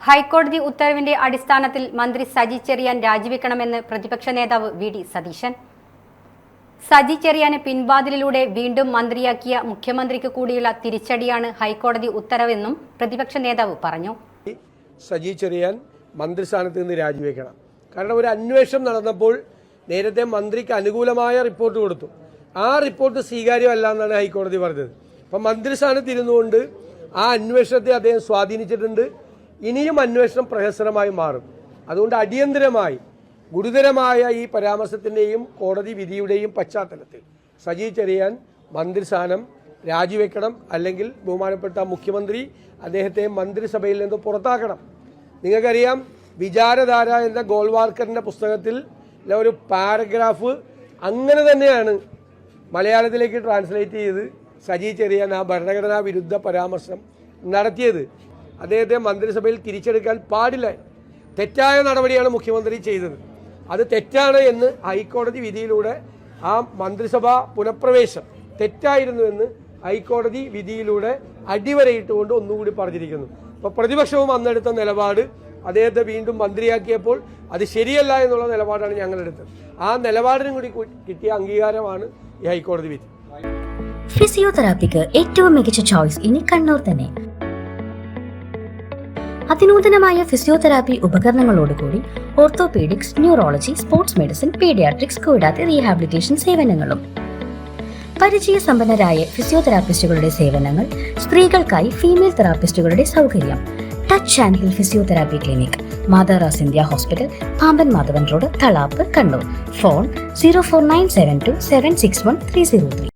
ഹൈക്കോടതി ഉത്തരവിന്റെ അടിസ്ഥാനത്തിൽ മന്ത്രി സജി ചെറിയാൻ രാജിവെക്കണമെന്ന് പ്രതിപക്ഷ നേതാവ് വി.ഡി. സതീശൻ. സജി ചെറിയാനെ പിൻവാതിലിലൂടെ വീണ്ടും മന്ത്രിയാക്കിയ മുഖ്യമന്ത്രിക്ക് കൂടിയുള്ള തിരിച്ചടിയാണ് ഹൈക്കോടതി ഉത്തരവെന്നും പ്രതിപക്ഷ നേതാവ് പറഞ്ഞു. സജി ചെറിയാൻ മന്ത്രിസ്ഥാനത്ത് നിന്ന് രാജിവെക്കണം. കാരണം ഒരു അന്വേഷണം നടന്നപ്പോൾ നേരത്തെ മന്ത്രിക്ക് അനുകൂലമായ റിപ്പോർട്ട് കൊടുത്തു. ആ റിപ്പോർട്ട് സ്വീകാര്യമല്ല എന്നാണ് ഹൈക്കോടതി പറഞ്ഞത്. അപ്പം മന്ത്രിസ്ഥാനത്ത് ഇരുന്നുകൊണ്ട് ആ അന്വേഷണത്തെ അദ്ദേഹം സ്വാധീനിച്ചിട്ടുണ്ട്. ഇനിയും അന്വേഷണം പ്രഹസനമായി മാറും. അതുകൊണ്ട് അടിയന്തരമായി ഗുരുതരമായ ഈ പരാമർശത്തിൻ്റെയും കോടതി വിധിയുടെയും പശ്ചാത്തലത്തിൽ സജി ചെറിയാൻ മന്ത്രിസ്ഥാനം രാജിവെക്കണം. അല്ലെങ്കിൽ ബഹുമാനപ്പെട്ട മുഖ്യമന്ത്രി അദ്ദേഹത്തെ മന്ത്രിസഭയിൽ നിന്ന് പുറത്താക്കണം. നിങ്ങൾക്കറിയാം, വിചാരധാര എന്ന ഗോൾവാർക്കറിൻ്റെ പുസ്തകത്തിൽ ഒരു പാരഗ്രാഫ് അങ്ങനെ തന്നെയാണ് മലയാളത്തിലേക്ക് ട്രാൻസ്ലേറ്റ് ചെയ്ത് സജി ചെറിയാൻ ആ ഭരണഘടനാ വിരുദ്ധ പരാമർശം നടത്തിയത്. അദ്ദേഹത്തെ മന്ത്രിസഭയിൽ തിരിച്ചെടുക്കാൻ പാടില്ല. തെറ്റായ നടപടിയാണ് മുഖ്യമന്ത്രി ചെയ്തത്. അത് തെറ്റാണ് എന്ന് ഹൈക്കോടതി വിധിയിലൂടെ ആ മന്ത്രിസഭാ പുനഃപ്രവേശം തെറ്റായിരുന്നുവെന്ന് ഹൈക്കോടതി വിധിയിലൂടെ അടിവരയിട്ടുകൊണ്ട് ഒന്നുകൂടി പറഞ്ഞിരിക്കുന്നു. അപ്പോൾ പ്രതിപക്ഷവും അന്നെടുത്ത നിലപാട് അദ്ദേഹത്തെ വീണ്ടും മന്ത്രിയാക്കിയപ്പോൾ അത് ശരിയല്ല എന്നുള്ള നിലപാടാണ് ഞങ്ങളെടുത്തത്. ആ നിലപാടിനും കൂടി കിട്ടിയ അംഗീകാരമാണ് ഈ ഹൈക്കോടതി വിധി. ഫിസിയോതെറാപ്പിക്ക് ഏറ്റവും മികച്ച ചോയ്സ് ഇനി കണ്ണൂർ തന്നെ. അതിനൂതനമായ ഫിസിയോതെറാപ്പി ഉപകരണങ്ങളോടുകൂടി orthopaedics, neurology, sports medicine, paediatrics കൂടാതെ റീഹാബിലിറ്റേഷൻ സേവനങ്ങളും. പരിചയസമ്പന്നരായ ഫിസിയോതെറാപ്പിസ്റ്റുകളുടെ സേവനങ്ങൾ, സ്ത്രീകൾക്കായി ഫീമെയിൽ തെറാപ്പിസ്റ്റുകളുടെ സൗകര്യം. Touch and heal physiotherapy clinic, Matharas India hospital, Pamban Madhavan road, Thalap, Kannur. Phone 04972 761 303.